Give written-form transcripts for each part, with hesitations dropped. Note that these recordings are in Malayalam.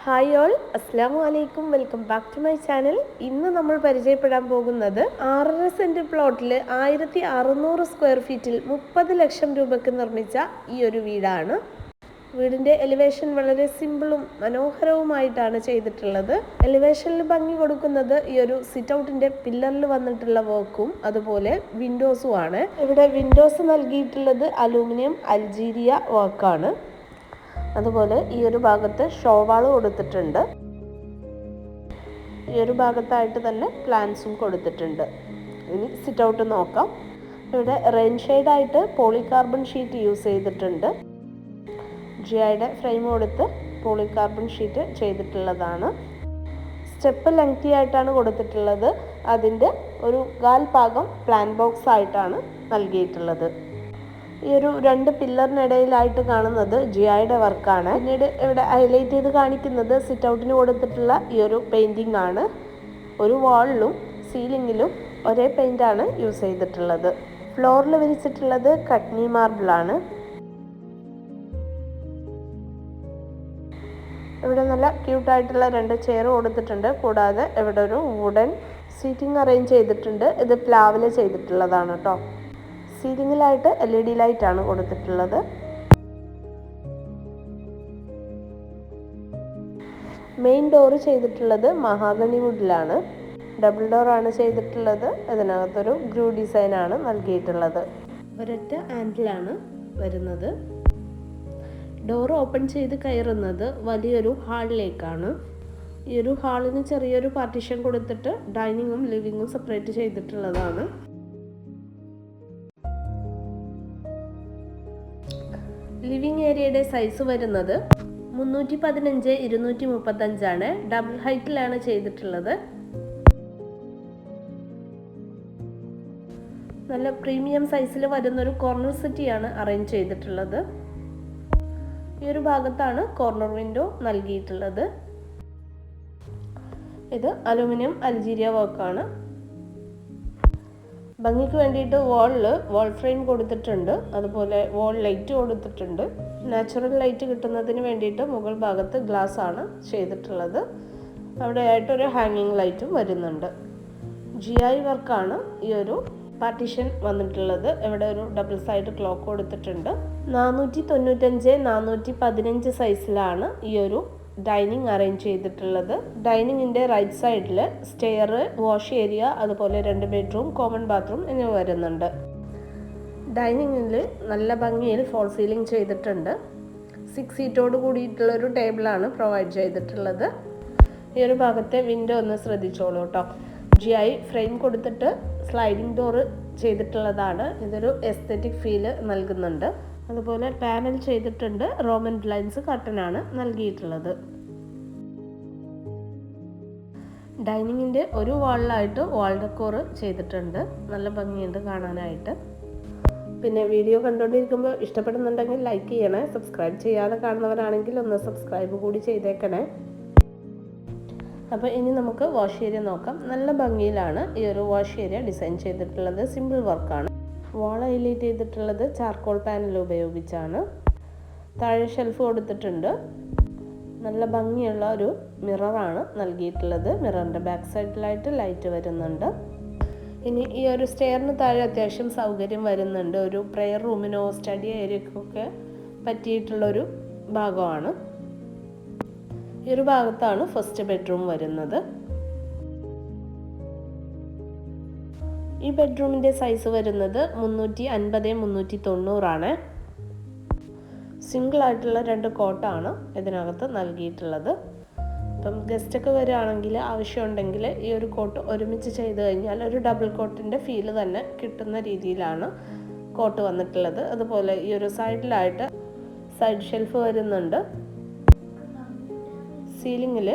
ഹായ് ഓൾ, അസ്സലാമു അലൈക്കും. Welcome back to my channel. ഇന്ന് നമ്മൾ പരിചയപ്പെടാൻ പോകുന്നത് 6.5 സെൻറ്റ് പ്ലോട്ടിൽ 1600 സ്ക്വയർ ഫീറ്റിൽ 30 ലക്ഷം രൂപയ്ക്ക് നിർമ്മിച്ച ഈ ഒരു വീടാണ്. വീടിൻ്റെ എലിവേഷൻ വളരെ സിമ്പിളും മനോഹരവുമായിട്ടാണ് ചെയ്തിട്ടുള്ളത്. എലിവേഷനിൽ ഭംഗി കൊടുക്കുന്നത് ഈ ഒരു സിറ്റ് ഔട്ടിൻ്റെ പില്ലറിൽ വന്നിട്ടുള്ള വർക്കും അതുപോലെ വിൻഡോസും ആണ്. ഇവിടെ വിൻഡോസ് നൽകിയിട്ടുള്ളത് അലൂമിനിയം അൾജീരിയ വർക്കാണ്. അതുപോലെ ഈ ഒരു ഭാഗത്ത് ഷോവാൾ കൊടുത്തിട്ടുണ്ട്. ഈ ഒരു ഭാഗത്തായിട്ട് തന്നെ പ്ലാന്റ്സും കൊടുത്തിട്ടുണ്ട്. ഇനി സിറ്റ് ഔട്ട് നോക്കാം. ഇവിടെ റെയിൻ ഷെയ്ഡായിട്ട് പോളികാർബൺ ഷീറ്റ് യൂസ് ചെയ്തിട്ടുണ്ട്. ജിഐയുടെ ഫ്രെയിം കൊടുത്ത് പോളികാർബൺ ഷീറ്റ് ചെയ്തിട്ടുള്ളതാണ്. സ്റ്റെപ്പ് ലെങ്തി ആയിട്ടാണ് കൊടുത്തിട്ടുള്ളത്. അതിൻ്റെ ഒരു 1/4 ഭാഗം പ്ലാൻ ബോക്സ് ആയിട്ടാണ് നൽകിയിട്ടുള്ളത്. ഈ ഒരു 2 പില്ലറിനിടയിലായിട്ട് കാണുന്നത് ജിഐയുടെ വർക്കാണ്. പിന്നീട് ഇവിടെ ഹൈലൈറ്റ് ചെയ്ത് കാണിക്കുന്നത് സിറ്റ് ഔട്ടിന് കൊടുത്തിട്ടുള്ള ഈ ഒരു പെയിൻറ്റിംഗ് ആണ്. ഒരു വാളിലും സീലിങ്ങിലും ഒരേ പെയിൻ്റാണ് യൂസ് ചെയ്തിട്ടുള്ളത്. ഫ്ലോറിൽ വിരിച്ചിട്ടുള്ളത് കട്നി മാർബിളാണ്. ഇവിടെ നല്ല ക്യൂട്ടായിട്ടുള്ള 2 ചെയർ കൊടുത്തിട്ടുണ്ട്. കൂടാതെ ഇവിടെ ഒരു വുഡൻ സീറ്റിംഗ് അറേഞ്ച് ചെയ്തിട്ടുണ്ട്. ഇത് പ്ലാവിൽ ചെയ്തിട്ടുള്ളതാണ് കേട്ടോ. സീലിംഗിലായിട്ട് LED ലൈറ്റാണ് കൊടുത്തിട്ടുള്ളത്. മെയിൻ ഡോറ് ചെയ്തിട്ടുള്ളത് മഹാഗണി വുഡിലാണ്. ഡബിൾ ഡോറാണ് ചെയ്തിട്ടുള്ളത്. ഇതിനകത്തൊരു ഗ്രൂ ഡിസൈനാണ് നൽകിയിട്ടുള്ളത്. ഒരൊറ്റ ഹാൻഡിലാണ് വരുന്നത്. ഡോർ ഓപ്പൺ ചെയ്ത് കയറുന്നത് വലിയൊരു ഹാളിലേക്കാണ്. ഈ ഒരു ഹാളിന് ചെറിയൊരു പാർട്ടീഷൻ കൊടുത്തിട്ട് ഡൈനിങ്ങും ലിവിങ്ങും സെപ്പറേറ്റ് ചെയ്തിട്ടുള്ളതാണ്. ലിവിംഗ് ഏരിയയുടെ സൈസ് വരുന്നത് 315x235 ആണ്. ഡബിൾ ഹൈറ്റിലാണ് ചെയ്തിട്ടുള്ളത്. നല്ല പ്രീമിയം സൈസിൽ വരുന്നൊരു കോർണർ സെറ്റിയാണ് അറേഞ്ച് ചെയ്തിട്ടുള്ളത്. ഈ ഒരു ഭാഗത്താണ് കോർണർ വിൻഡോ നൽകിയിട്ടുള്ളത്. ഇത് അലൂമിനിയം അൾജീരിയ വർക്കാണ്. ഭംഗിക്ക് വേണ്ടിയിട്ട് വാൾ ഫ്രെയിം കൊടുത്തിട്ടുണ്ട്. അതുപോലെ വാൾ ലൈറ്റ് കൊടുത്തിട്ടുണ്ട്. നാച്ചുറൽ ലൈറ്റ് കിട്ടുന്നതിന് വേണ്ടിയിട്ട് മുകൾ ഭാഗത്ത് ഗ്ലാസ് ആണ് ചെയ്തിട്ടുള്ളത്. അവിടെയായിട്ടൊരു ഹാങ്ങിങ് ലൈറ്റും വരുന്നുണ്ട്. GI വർക്കാണ് ഈ ഒരു പാർട്ടീഷൻ വന്നിട്ടുള്ളത്. ഇവിടെ ഒരു ഡബിൾ സൈഡ് ക്ലോക്ക് കൊടുത്തിട്ടുണ്ട്. 495x415 സൈസിലാണ് ഈ ഒരു ഡൈനിങ് അറേഞ്ച് ചെയ്തിട്ടുള്ളത്. ഡൈനിങ്ങിൻ്റെ റൈറ്റ് സൈഡിൽ സ്റ്റെയർ, വാഷ് ഏരിയ, അതുപോലെ 2 ബെഡ്റൂം, കോമൺ ബാത്റൂം എന്നിവ വരുന്നുണ്ട്. ഡൈനിങ്ങിൽ നല്ല ഭംഗിയിൽ ഫോൾ സീലിംഗ് ചെയ്തിട്ടുണ്ട്. 6 സീറ്റോട് കൂടിയിട്ടുള്ളൊരു ടേബിളാണ് പ്രൊവൈഡ് ചെയ്തിട്ടുള്ളത്. ഈ ഒരു ഭാഗത്തെ വിൻഡോ ഒന്ന് ശ്രദ്ധിച്ചോളൂ കേട്ടോ. GI ഫ്രെയിം കൊടുത്തിട്ട് സ്ലൈഡിംഗ് ഡോറ് ചെയ്തിട്ടുള്ളതാണ്. ഇതൊരു എസ്തെറ്റിക് ഫീല് നൽകുന്നുണ്ട്. അതുപോലെ പാനൽ ചെയ്തിട്ടുണ്ട്. റോമൻ ബ്ലൈൻഡ്സ് കർട്ടനാണ് നൽകിയിട്ടുള്ളത്. ഡൈനിങ്ങിൻ്റെ ഒരു വാളിലായിട്ട് വാൾ ഡെക്കോർ ചെയ്തിട്ടുണ്ട്. നല്ല ഭംഗിയുണ്ട് കാണാനായിട്ട്. പിന്നെ വീഡിയോ കണ്ടുകൊണ്ടിരിക്കുമ്പോൾ ഇഷ്ടപ്പെടുന്നുണ്ടെങ്കിൽ ലൈക്ക് ചെയ്യണേ. സബ്സ്ക്രൈബ് ചെയ്യാതെ കാണുന്നവരാണെങ്കിൽ ഒന്ന് സബ്സ്ക്രൈബ് കൂടി ചെയ്തേക്കണേ. അപ്പോൾ ഇനി നമുക്ക് വാഷ് ഏരിയ നോക്കാം. നല്ല ഭംഗിയിലാണ് ഈ ഒരു വാഷ് ഏരിയ ഡിസൈൻ ചെയ്തിട്ടുള്ളത്. സിമ്പിൾ വർക്കാണ്. വാൾ ഹൈലൈറ്റ് ചെയ്തിട്ടുള്ളത് ചാർക്കോൾ പാനൽ ഉപയോഗിച്ചാണ്. താഴെ ഷെൽഫ് കൊടുത്തിട്ടുണ്ട്. നല്ല ഭംഗിയുള്ള ഒരു മിററാണ് നൽകിയിട്ടുള്ളത്. മിററിൻ്റെ ബാക്ക് സൈഡിലായിട്ട് ലൈറ്റ് വരുന്നുണ്ട്. ഇനി ഈ ഒരു സ്റ്റെയറിന് താഴെ അത്യാവശ്യം സൗകര്യം വരുന്നുണ്ട്. ഒരു പ്രെയർ റൂമിനോ സ്റ്റഡി ഏരിയക്കൊക്കെ പറ്റിയിട്ടുള്ളൊരു ഭാഗമാണ്. ഈ ഒരു ഭാഗത്താണ് ഫസ്റ്റ് ബെഡ്റൂം വരുന്നത്. ഈ ബെഡ്റൂമിൻ്റെ സൈസ് വരുന്നത് 350x390 ആണ്. സിംഗിൾ ആയിട്ടുള്ള 2 കോട്ടാണ് ഇതിനകത്ത് നൽകിയിട്ടുള്ളത്. ഇപ്പം ഗസ്റ്റൊക്കെ വരികയാണെങ്കിൽ ആവശ്യമുണ്ടെങ്കിൽ ഈ ഒരു കോട്ട് ഒരുമിച്ച് ചെയ്ത് കഴിഞ്ഞാൽ ഒരു ഡബിൾ കോട്ടിൻ്റെ ഫീല് തന്നെ കിട്ടുന്ന രീതിയിലാണ് കോട്ട് വന്നിട്ടുള്ളത്. അതുപോലെ ഈ ഒരു സൈഡിലായിട്ട് സൈഡ് ഷെൽഫ് വരുന്നുണ്ട്. സീലിങ്ങിൽ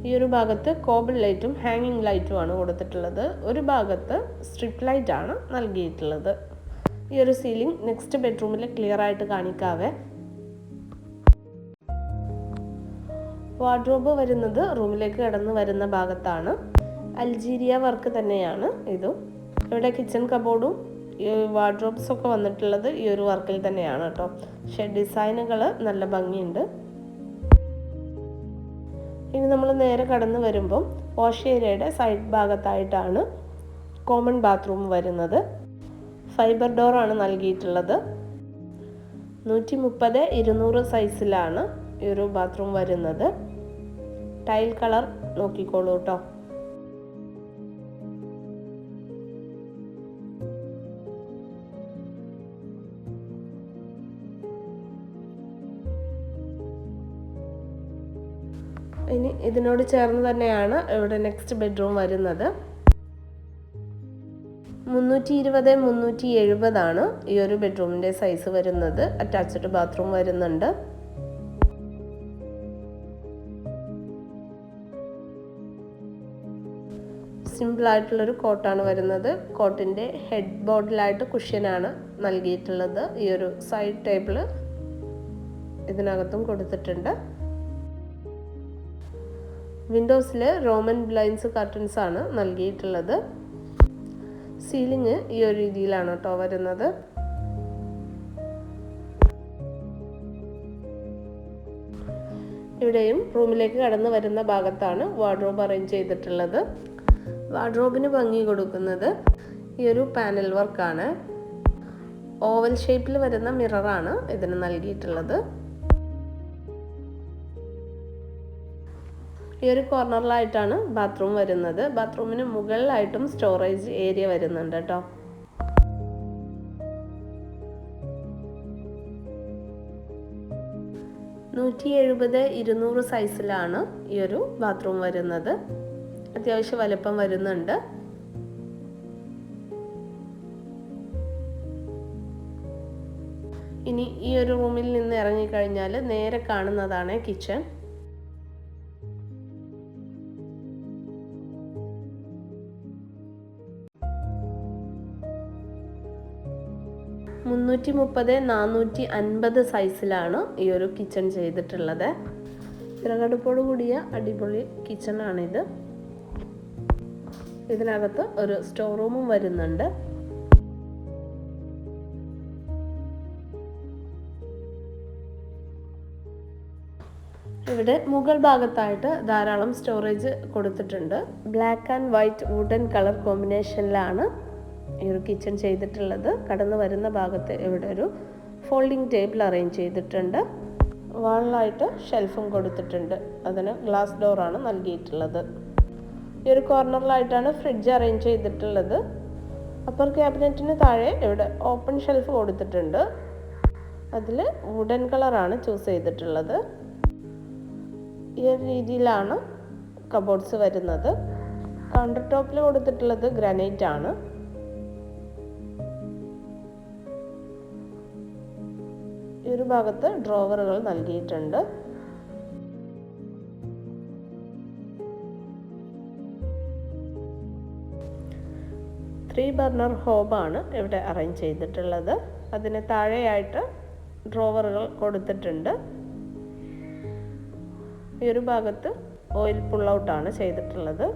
ഈ ഒരു ഭാഗത്ത് കോബിൾ ലൈറ്റും ഹാങ്ങിങ് ലൈറ്റുമാണ് കൊടുത്തിട്ടുള്ളത്. ഒരു ഭാഗത്ത് സ്ട്രിപ്പ് ലൈറ്റാണ് നൽകിയിട്ടുള്ളത്. ഈ ഒരു സീലിംഗ് നെക്സ്റ്റ് ബെഡ്റൂമിൽ ക്ലിയർ ആയിട്ട് കാണിക്കാവേ. വാർഡ്രോബ് വരുന്നത് റൂമിലേക്ക് കടന്ന് വരുന്ന ഭാഗത്താണ്. അൾജീരിയ വർക്ക് തന്നെയാണ് ഇതും. ഇവിടെ കിച്ചൺ കബോർഡും ഈ വാർഡ്രോബ്സ് ഒക്കെ വന്നിട്ടുള്ളത് ഈ ഒരു വർക്കിൽ തന്നെയാണ് കേട്ടോ. പക്ഷേ ഡിസൈനുകൾ നല്ല ഭംഗിയുണ്ട്. ഇനി നമ്മൾ നേരെ കടന്നു വരുമ്പം വാഷ് ഏരിയയുടെ സൈഡ് ഭാഗത്തായിട്ടാണ് കോമൺ ബാത്റൂം വരുന്നത്. ഫൈബർ ഡോറാണ് നൽകിയിട്ടുള്ളത്. 130-200 സൈസിലാണ് ഈ ഒരു ബാത്റൂം വരുന്നത്. ടൈൽ കളർ നോക്കിക്കോളൂ കേട്ടോ. ഇനി ഇതിനോട് ചേർന്ന് തന്നെയാണ് ഇവിടെ നെക്സ്റ്റ് ബെഡ്റൂം വരുന്നത്. 320-370 ആണ് ഈ ഒരു ബെഡ്റൂമിൻ്റെ സൈസ് വരുന്നത്. അറ്റാച്ച്ഡ് ബാത്റൂം വരുന്നുണ്ട്. സിമ്പിളായിട്ടുള്ളൊരു കോട്ടാണ് വരുന്നത്. കോട്ടിൻ്റെ ഹെഡ് ബോർഡിലായിട്ട് കുഷ്യനാണ് നൽകിയിട്ടുള്ളത്. ഈ ഒരു സൈഡ് ടേബിള് ഇതിനകത്തും കൊടുത്തിട്ടുണ്ട്. വിൻഡോസിൽ റോമൻ ബ്ലൈൻഡ്സ് കർട്ടൻസ് ആണ് നൽകിയിട്ടുള്ളത്. സീലിംഗ് ഈ ഒരു രീതിയിലാണ് കേട്ടോ വരുന്നത്. ഇവിടെയും റൂമിലേക്ക് കടന്നു വരുന്ന ഭാഗത്താണ് വാർഡ്രോബ് അറേഞ്ച് ചെയ്തിട്ടുള്ളത്. വാർഡ്രോബിന് ഭംഗി കൊടുക്കുന്നത് ഈ ഒരു പാനൽ വർക്കാണ്. ഓവൽ ഷേപ്പിൽ വരുന്ന മിററാണ് ഇതിന് നൽകിയിട്ടുള്ളത്. ഈ ഒരു കോർണറിലായിട്ടാണ് ബാത്റൂം വരുന്നത്. ബാത്റൂമിന് മുകളിലായിട്ടും സ്റ്റോറേജ് ഏരിയ വരുന്നുണ്ട് കേട്ടോ. (170-200 സൈസിലാണ് ഈ ഒരു ബാത്റൂം വരുന്നത്. അത്യാവശ്യം വലുപ്പം വരുന്നുണ്ട്. ഇനി ഈ ഒരു റൂമിൽ നിന്ന് ഇറങ്ങിക്കഴിഞ്ഞാൽ നേരെ കാണുന്നതാണ് കിച്ചൺ. (330-450 സൈസിലാണ് ഈ ഒരു കിച്ചൺ ചെയ്തിട്ടുള്ളത്. വിറകടുപ്പോട് കൂടിയ അടിപൊളി കിച്ചണാണിത്. ഇതിനകത്ത് ഒരു സ്റ്റോർ റൂമും വരുന്നുണ്ട്. ഇവിടെ മുകൾ ഭാഗത്തായിട്ട് ധാരാളം സ്റ്റോറേജ് കൊടുത്തിട്ടുണ്ട്. Black and white wooden colour കോമ്പിനേഷനിലാണ് ഈ ഒരു കിച്ചൺ ചെയ്തിട്ടുള്ളത്. കടന്നു വരുന്ന ഭാഗത്ത് ഇവിടെ ഒരു ഫോൾഡിംഗ് ടേബിൾ അറേഞ്ച് ചെയ്തിട്ടുണ്ട്. വാളിലായിട്ട് ഷെൽഫും കൊടുത്തിട്ടുണ്ട്. അതിന് ഗ്ലാസ് ഡോറാണ് നൽകിയിട്ടുള്ളത്. ഈ ഒരു കോർണറിലായിട്ടാണ് ഫ്രിഡ്ജ് അറേഞ്ച് ചെയ്തിട്ടുള്ളത്. അപ്പർ ക്യാബിനറ്റിന് താഴെ ഇവിടെ ഓപ്പൺ ഷെൽഫ് കൊടുത്തിട്ടുണ്ട്. അതിൽ വുഡൻ കളറാണ് ചൂസ് ചെയ്തിട്ടുള്ളത്. ഈ ഒരു രീതിയിലാണ് കബോർഡ്സ് വരുന്നത്. കൗണ്ടർ ടോപ്പിൽ കൊടുത്തിട്ടുള്ളത് ഗ്രാനൈറ്റ് ആണ്. ഈ ഒരു ഭാഗത്ത് ഡ്രോവറുകൾ നൽകിയിട്ടുണ്ട്. 3 ബർണർ ഹോബാണ് ഇവിടെ അറേഞ്ച് ചെയ്തിട്ടുള്ളത്. അതിന് താഴെയായിട്ട് ഡ്രോവറുകൾ കൊടുത്തിട്ടുണ്ട്. ഈ ഒരു ഭാഗത്ത് ഓയിൽ പുൾ ഔട്ടാണ് ചെയ്തിട്ടുള്ളത്.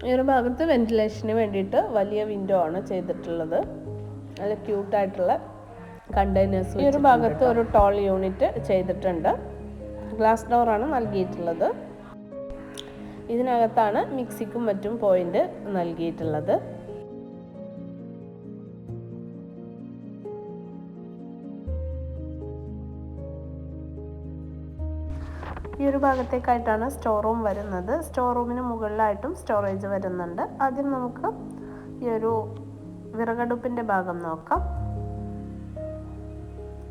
ഈ ഒരു ഭാഗത്ത് വെന്റിലേഷന് വേണ്ടിയിട്ട് വലിയ വിൻഡോ ആണ് ചെയ്തിട്ടുള്ളത്. നല്ല ക്യൂട്ടായിട്ടുള്ള കണ്ടെയ്നേഴ്സ്. ഈ ഒരു ഭാഗത്ത് ഒരു ടോൾ യൂണിറ്റ് ചെയ്തിട്ടുണ്ട്. ഗ്ലാസ് ഡോറാണ് നൽകിയിട്ടുള്ളത്. ഇതിനകത്താണ് മിക്സിക്കും മറ്റും പോയിന്റ് നൽകിയിട്ടുള്ളത്. ഈ ഒരു ഭാഗത്തേക്കായിട്ടാണ് സ്റ്റോർ റൂം വരുന്നത്. സ്റ്റോർ റൂമിന് മുകളിലായിട്ടും സ്റ്റോറേജ് വരുന്നുണ്ട്. ആദ്യം നമുക്ക് ഈ ഒരു വിറകടുപ്പിൻ്റെ ഭാഗം നോക്കാം.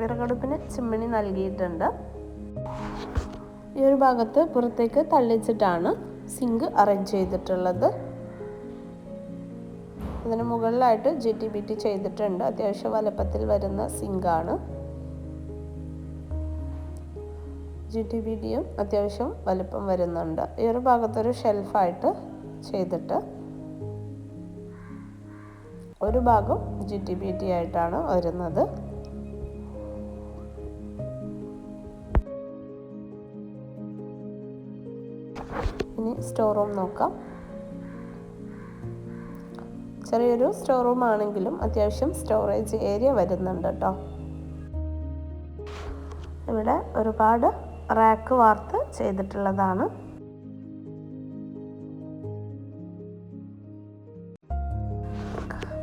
വിറകടുപ്പിന് ചിമ്മിണി നൽകിയിട്ടുണ്ട്. ഈ ഒരു ഭാഗത്ത് പുറത്തേക്ക് തള്ളിച്ചിട്ടാണ് സിങ്ക് അറേഞ്ച് ചെയ്തിട്ടുള്ളത്. ഇതിന് മുകളിലായിട്ട് GTBT ചെയ്തിട്ടുണ്ട്. അത്യാവശ്യം വലുപ്പത്തിൽ വരുന്ന സിങ്കാണ്. GTBTയും അത്യാവശ്യം വലുപ്പം വരുന്നുണ്ട്. ഈ ഒരു ഭാഗത്തൊരു ഷെൽഫായിട്ട് ചെയ്തിട്ട് ഒരു ഭാഗം GTBT ആയിട്ടാണ് വരുന്നത്. ഇനി സ്റ്റോർ റൂം നോക്കാം. ചെറിയൊരു സ്റ്റോർ റൂം ആണെങ്കിലും അത്യാവശ്യം സ്റ്റോറേജ് ഏരിയ വരുന്നുണ്ട് കേട്ടോ. ഇവിടെ ഒരുപാട് റാക്ക് വാർത്ത് ചെയ്തിട്ടുള്ളതാണ്.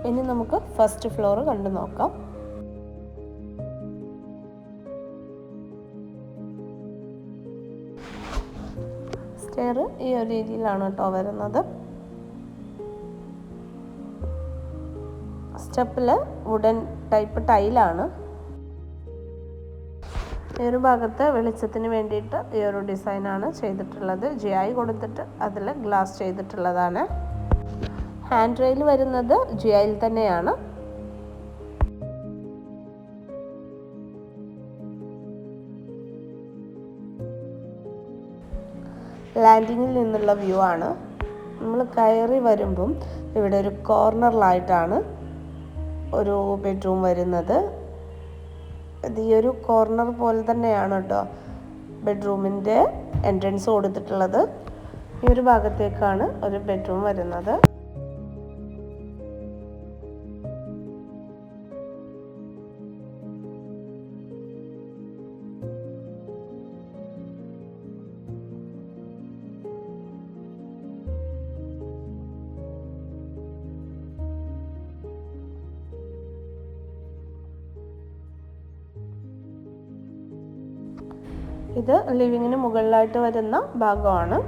ഇനി നമുക്ക് ഫസ്റ്റ് ഫ്ലോർ കണ്ടു നോക്കാം. സ്റ്റെയർ ഈ ഒരു രീതിയിലാണ് കേട്ടോ വരുന്നത്. സ്റ്റെപ്പിൽ വുഡൻ ടൈപ്പ് ടൈലാണ്. ഈ ഒരു ഭാഗത്ത് വെളിച്ചത്തിന് വേണ്ടിയിട്ട് ഈ ഒരു ഡിസൈനാണ് ചെയ്തിട്ടുള്ളത്. GI കൊടുത്തിട്ട് അതിൽ ഗ്ലാസ് ചെയ്തിട്ടുള്ളതാണ്. ഹാൻഡ് റെയിൽ വരുന്നത് GIയിൽ തന്നെയാണ്. ലാൻഡിങ്ങിൽ നിന്നുള്ള വ്യൂ ആണ്. നമ്മൾ കയറി വരുമ്പം ഇവിടെ ഒരു കോർണറിലായിട്ടാണ് ഒരു ബെഡ്റൂം വരുന്നത്. ഇത് ഈ ഒരു കോർണർ പോലെ തന്നെയാണ് കേട്ടോ ബെഡ്റൂമിൻ്റെ എൻട്രൻസ് കൊടുത്തിട്ടുള്ളത്. ഈ ഒരു ഭാഗത്തേക്കാണ് ഒരു ബെഡ്റൂം വരുന്നത്. ഇത് ലിവിങ്ങിന് മുകളിലായിട്ട് വരുന്ന ഭാഗമാണ്.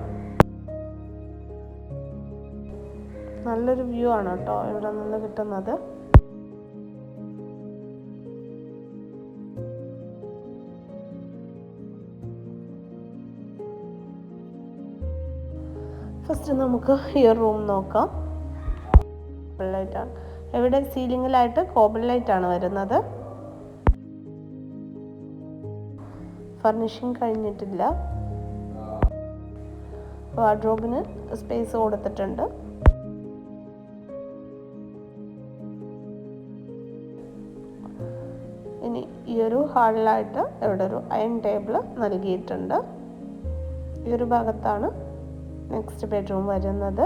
നല്ലൊരു വ്യൂ ആണ് കേട്ടോ ഇവിടെ നിന്ന് കിട്ടുന്നത്. ഫസ്റ്റ് നമുക്ക് ഈ റൂം നോക്കാം. ലൈറ്റാണ് ഇവിടെ സീലിങ്ങിലായിട്ട് കോബിൾ ലൈറ്റാണ് വരുന്നത്. ഫർണിഷിങ് കഴിഞ്ഞിട്ടില്ല. വാർഡ്രോബിന് സ്പേസ് കൊടുത്തിട്ടുണ്ട്. ഇനി ഈ ഒരു ഹാളിലായിട്ട് ഇവിടെ ഒരു അയൺ ടേബിൾ നൽകിയിട്ടുണ്ട്. ഈ ഒരു ഭാഗത്താണ് നെക്സ്റ്റ് ബെഡ്റൂം വരുന്നത്.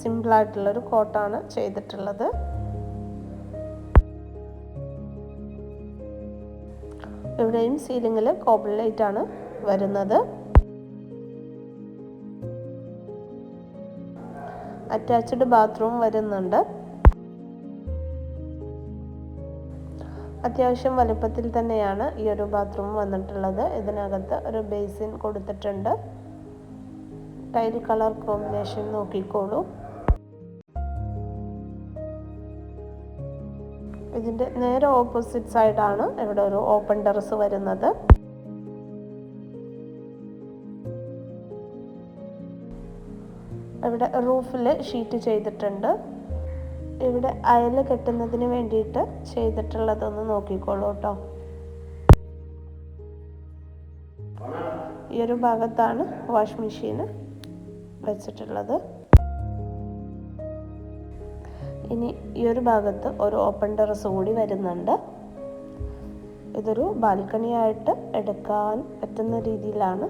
സിമ്പിളായിട്ടുള്ളൊരു കോട്ടാണ് ചെയ്തിട്ടുള്ളത്. ഇവിടെയും സീലിങ്ങിൽ കോബിൾ ലൈറ്റാണ് വരുന്നത്. അറ്റാച്ച്ഡ് ബാത്റൂം വരുന്നുണ്ട്. അത്യാവശ്യം വലുപ്പത്തിൽ തന്നെയാണ് ഈ ഒരു ബാത്റൂം വന്നിട്ടുള്ളത്. ഇതിനകത്ത് ഒരു ബേസിൻ കൊടുത്തിട്ടുണ്ട്. ടൈൽ കളർ കോമ്പിനേഷൻ നോക്കിക്കോളൂ. ഇതിൻ്റെ നേരെ ഓപ്പോസിറ്റ് സൈഡാണ് ഇവിടെ ഒരു ഓപ്പൺ ടെറസ് വരുന്നത്. ഇവിടെ റൂഫിൽ ഷീറ്റ് ചെയ്തിട്ടുണ്ട്. ഇവിടെ അയൽ കെട്ടുന്നതിന് വേണ്ടിയിട്ട് ചെയ്തിട്ടുള്ളതൊന്ന് നോക്കിക്കോളൂ കേട്ടോ. ഈ ഒരു ഭാഗത്താണ് വാഷ് മെഷീൻ വെച്ചിട്ടുള്ളത്. ഇനി ഈ ഒരു ഭാഗത്ത് ഒരു ഓപ്പൺ ടെറസ് കൂടി വരുന്നുണ്ട്. ഇതൊരു ബാൽക്കണി ആയിട്ട് എടുക്കാൻ പറ്റുന്ന രീതിയിലാണ്.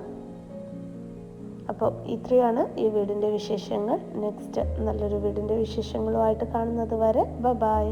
അപ്പോൾ ഇത്രയാണ് ഈ വീടിൻ്റെ വിശേഷങ്ങൾ. നെക്സ്റ്റ് നല്ലൊരു വീടിൻ്റെ വിശേഷങ്ങളുമായിട്ട് കാണുന്നത് വരെ ബൈ.